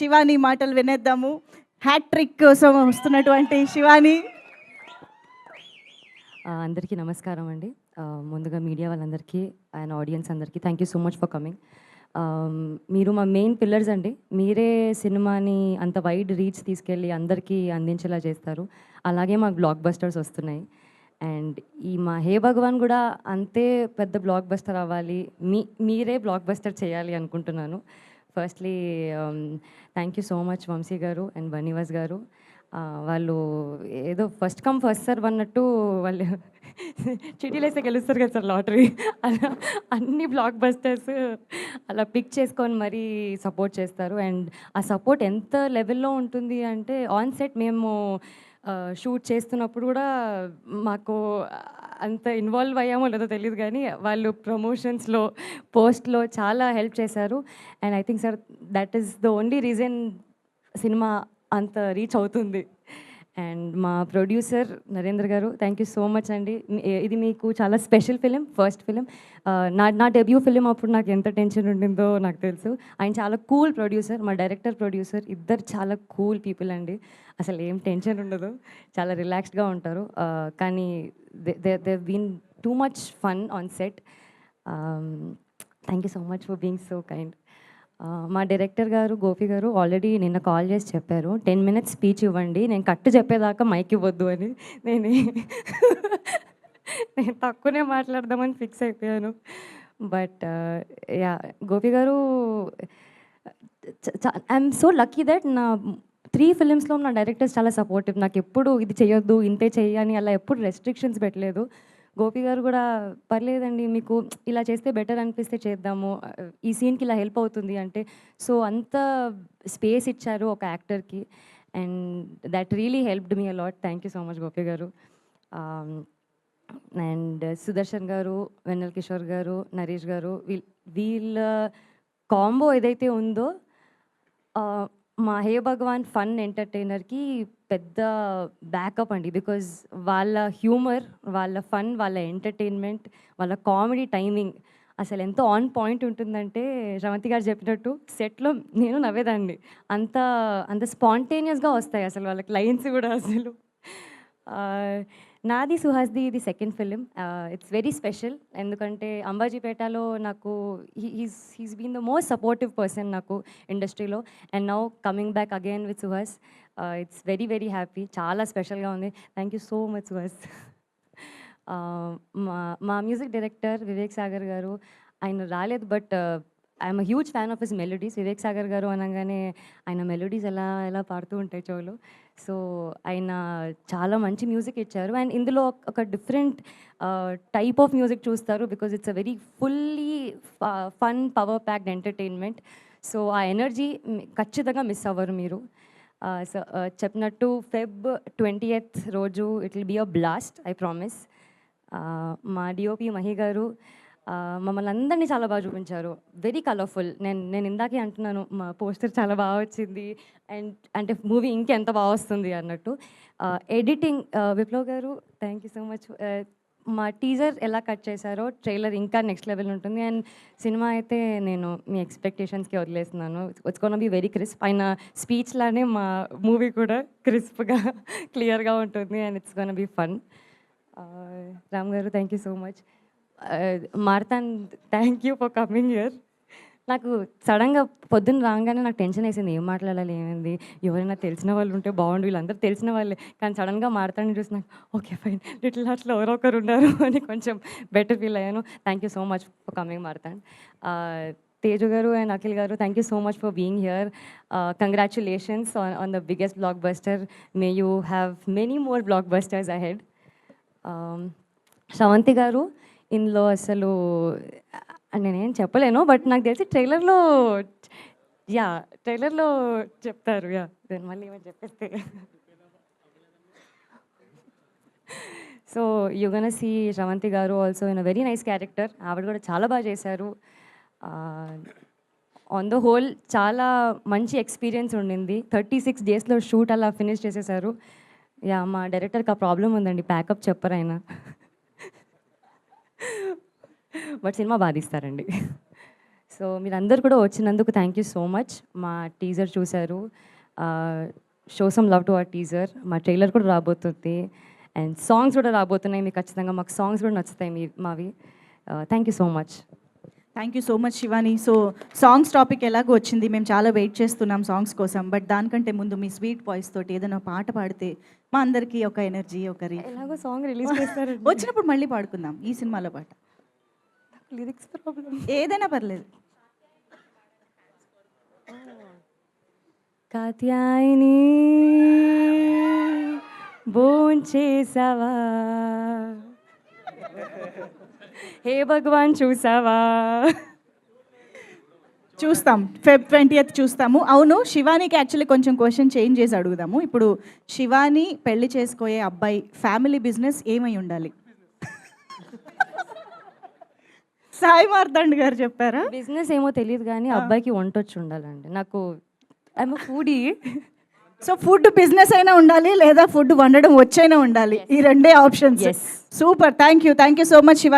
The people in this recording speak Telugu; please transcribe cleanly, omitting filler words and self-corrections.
శివాని మాటలు వినేద్దాము. హ్యాట్రిక్ కోసం వస్తున్నటువంటి శివాని. అందరికీ నమస్కారం అండి. ముందుగా మీడియా వాళ్ళందరికీ అండ్ ఆడియన్స్ అందరికీ thank you so much for coming. మీరు మా మెయిన్ పిల్లర్స్ అండి. మీరే సినిమాని అంత వైడ్ రీచ్ తీసుకెళ్ళి అందరికీ అందించేలా చేస్తారు. అలాగే మాకు బ్లాక్ బస్టర్స్ వస్తున్నాయి. అండ్ ఈ మా హే భగవాన్ కూడా అంతే పెద్ద బ్లాక్ బస్టర్ అవ్వాలి. మీరే బ్లాక్ బస్టర్ చేయాలి అనుకుంటున్నాను. Firstly thank you so much Vamshi గారు అండ్ బనీవాస్ గారు. వాళ్ళు ఏదో ఫస్ట్ కమ్ ఫస్ట్ సర్వ్ అన్నట్టు వాళ్ళు చిటీలు వేస్తే గెలుస్తారు కదా సార్ లాటరీ, అలా అన్ని బ్లాక్ బస్టర్స్ అలా పిక్ చేసుకొని మరీ సపోర్ట్ చేస్తారు. అండ్ ఆ సపోర్ట్ ఎంత లెవెల్లో ఉంటుంది అంటే ఆన్ సెట్ మేము షూట్ చేస్తున్నప్పుడు కూడా మాకు అంత ఇన్వాల్వ్ అయ్యామో లేదో తెలియదు, కానీ వాళ్ళు ప్రమోషన్స్లో పోస్ట్లో చాలా హెల్ప్ చేశారు. And I think sir that is the only reason cinema అంత రీచ్ అవుతుంది. అండ్ మా ప్రొడ్యూసర్ నరేంద్ర గారు థ్యాంక్ యూ సో మచ్ అండి. ఇది మీకు చాలా స్పెషల్ ఫిలిం, ఫస్ట్ ఫిలిం. నా డెబ్యూ ఫిలిం అప్పుడు నాకు ఎంత టెన్షన్ ఉండిందో నాకు తెలుసు. ఆయన చాలా కూల్ ప్రొడ్యూసర్, మా డైరెక్టర్ ప్రొడ్యూసర్ ఇద్దరు చాలా కూల్ పీపుల్ అండి. అసలు ఏం టెన్షన్ ఉండదు, చాలా రిలాక్స్డ్గా ఉంటారు. కానీ they been too much fun on set. Thank you so much for being so kind. మా డైరెక్టర్ గారు గోపి గారు ఆల్రెడీ నిన్న కాల్ చేసి చెప్పారు 10 minutes స్పీచ్ ఇవ్వండి, నేను కట్టు చెప్పేదాకా మైక్ ఇవ్వద్దు అని. నేను నేను తక్కువనే మాట్లాడదామని ఫిక్స్ అయిపోయాను. బట్ యా గోపి గారు ఐఎమ్ సో లక్కీ దట్ నా 3 ఫిలిమ్స్లో నా డైరెక్టర్స్ చాలా సపోర్టివ్. నాకు ఎప్పుడు ఇది చేయొద్దు ఇంతే చెయ్యి అని అలా ఎప్పుడు రెస్ట్రిక్షన్స్ పెట్టలేదు. గోపి గారు కూడా పర్లేదండి మీకు ఇలా చేస్తే బెటర్ అనిపిస్తే చేద్దాము, ఈ సీన్కి ఇలా హెల్ప్ అవుతుంది అంటే సో అంత స్పేస్ ఇచ్చారు ఒక యాక్టర్కి. And that really helped me a lot. Thank you so much Gopi garu. And Sudarshan గారు, వెన్నెల కిషోర్ గారు, నరేష్ గారు, వీళ్ళ కాంబో ఏదైతే ఉందో మా హే భగవాన్ ఫన్ ఎంటర్టైనర్కి పెద్ద బ్యాకప్ అండి. బికాజ్ వాళ్ళ హ్యూమర్, వాళ్ళ ఫన్, వాళ్ళ ఎంటర్టైన్మెంట్, వాళ్ళ కామెడీ టైమింగ్ అసలు ఎంతో ఆన్ పాయింట్ ఉంటుందంటే శ్రవంతి గారు చెప్పినట్టు సెట్లో నేను నవ్వేదాన్ని. అంత అంత స్పాంటేనియస్గా వస్తాయి అసలు వాళ్ళకి లైన్స్ కూడా అసలు. నాది సుహాస్ది ఇది second film. It's very special ఎందుకంటే అంబాజీపేటలో నాకు he's been the most supportive person నాకు ఇండస్ట్రీలో. And now coming back again with Suhas, it's very very happy. చాలా స్పెషల్గా ఉంది. Thank you so much Suhas. మా మ్యూజిక్ డైరెక్టర్ వివేక్ సాగర్ గారు, ఆయన రాలేదు but I'm huge fan of his melodies. Vivek Sagar గారు అనగానే ఆయన మెలోడీస్ ఎలా ఎలా పాడుతూ ఉంటాయి చెవులు. సో ఆయన చాలా మంచి మ్యూజిక్ ఇచ్చారు. అండ్ ఇందులో ఒక డిఫరెంట్ టైప్ ఆఫ్ మ్యూజిక్ చూస్తారు because it's a very fully fun power packed entertainment. So ఆ ఎనర్జీ ఖచ్చితంగా మిస్ అవ్వరు మీరు. సో చెప్పినట్టు Feb 20th రోజు it will be a blast, I promise. మా డిఓపి మహి గారు మమ్మల్ని అందరినీ చాలా బాగా చూపించారు. Very colourful. నేను ఇందాకే అంటున్నాను మా పోస్టర్ చాలా బాగా వచ్చింది అండ్ అంటే మూవీ ఇంకెంత బాగా వస్తుంది అన్నట్టు. Editing Viplav garu thank you so much. మా టీజర్ ఎలా కట్ చేశారో ట్రైలర్ ఇంకా నెక్స్ట్ లెవెల్ ఉంటుంది. అండ్ సినిమా అయితే నేను మీ ఎక్స్పెక్టేషన్స్కి వదిలేస్తున్నాను. It's gonna be very crisp. ఆయన స్పీచ్ లానే మా మూవీ కూడా క్రిస్ప్గా క్లియర్గా ఉంటుంది and it's gonna be fun. Ram garu thank you so much. Marthan thank you for coming here. నాకు సడన్గా పొద్దున్న రాగానే నాకు టెన్షన్ వేసింది, ఏం మాట్లాడాలి ఏమైంది, ఎవరైనా తెలిసిన వాళ్ళు ఉంటే బాగుండు, వీళ్ళందరూ తెలిసిన వాళ్ళే. కానీ సడన్గా మార్తాన్ని చూసి నాకు ఓకే ఫైన్ లిటిల్ హార్ట్స్లో ఎవరో ఒకరు ఉన్నారు అని కొంచెం బెటర్ ఫీల్ అయ్యాను. Thank you so much for coming Marthan. Teju garu and Akhil garu thank you so much for being here. Congratulations on the biggest blockbuster. May you have many more blockbusters ahead. Sravanthi garu ఇందులో అసలు నేనేం చెప్పలేను బట్ నాకు తెలిసి ట్రైలర్లో చెప్తారు. నేను మళ్ళీ ఏమైనా చెప్పేస్తే so you gonna see Sravanthi garu also in a very nice character. ఆవిడ కూడా చాలా బాగా చేశారు. ఆన్ ద హోల్ చాలా మంచి ఎక్స్పీరియన్స్ ఉండింది. 36 daysలో షూట్ అలా ఫినిష్ చేసేసారు. మా డైరెక్టర్కి ఆ ప్రాబ్లం ఉందండి, ప్యాకప్ చెప్పరు ఆయన. బట్ సినిమా బాగా తీస్తారండి. సో మీరందరూ కూడా వచ్చినందుకు థ్యాంక్ యూ సో మచ్. మా టీజర్ చూశారు, show some love to our teaser. మా ట్రైలర్ కూడా రాబోతుంది అండ్ సాంగ్స్ కూడా రాబోతున్నాయి. మీకు ఖచ్చితంగా మాకు సాంగ్స్ కూడా నచ్చుతాయి మావి. Thank you so much. Thank you so much Shivani. So songs topic ఎలాగో వచ్చింది, మేము చాలా వెయిట్ చేస్తున్నాం సాంగ్స్ కోసం. బట్ దానికంటే ముందు మీ స్వీట్ వాయిస్ తోటి ఏదైనా పాట పాడితే మా అందరికీ ఒక ఎనర్జీ, ఒక ఎలాగో సాంగ్ రిలీజ్ చేస్తారు, వచ్చినప్పుడు మళ్ళీ పాడుకుందాం ఈ సినిమాలో పాట. Lyrics problem. ఏదైనా పర్లేదు. కాత్యాయని భోంచేసావా, హే భగవాన్ చూసావా. చూస్తాం, Feb 20th చూస్తాము. అవును, శివానికి యాక్చువల్లీ కొంచెం క్వశ్చన్ చేంజ్ చేసి అడుగుదాము. ఇప్పుడు శివాని పెళ్లి చేసుకోయే అబ్బాయి ఫ్యామిలీ బిజినెస్ ఏమై ఉండాలి? సాయి మార్తాండ్ గారు చెప్పారా? బిజినెస్ ఏమో తెలియదు కానీ అబ్బాయికి వంటొచ్చి ఉండాలండి. నాకు I'm foodie. So food business అయినా ఉండాలి లేదా ఫుడ్ వండడం వచ్చైనా ఉండాలి, ఈ రెండే options. Super, thank you so much Shivani.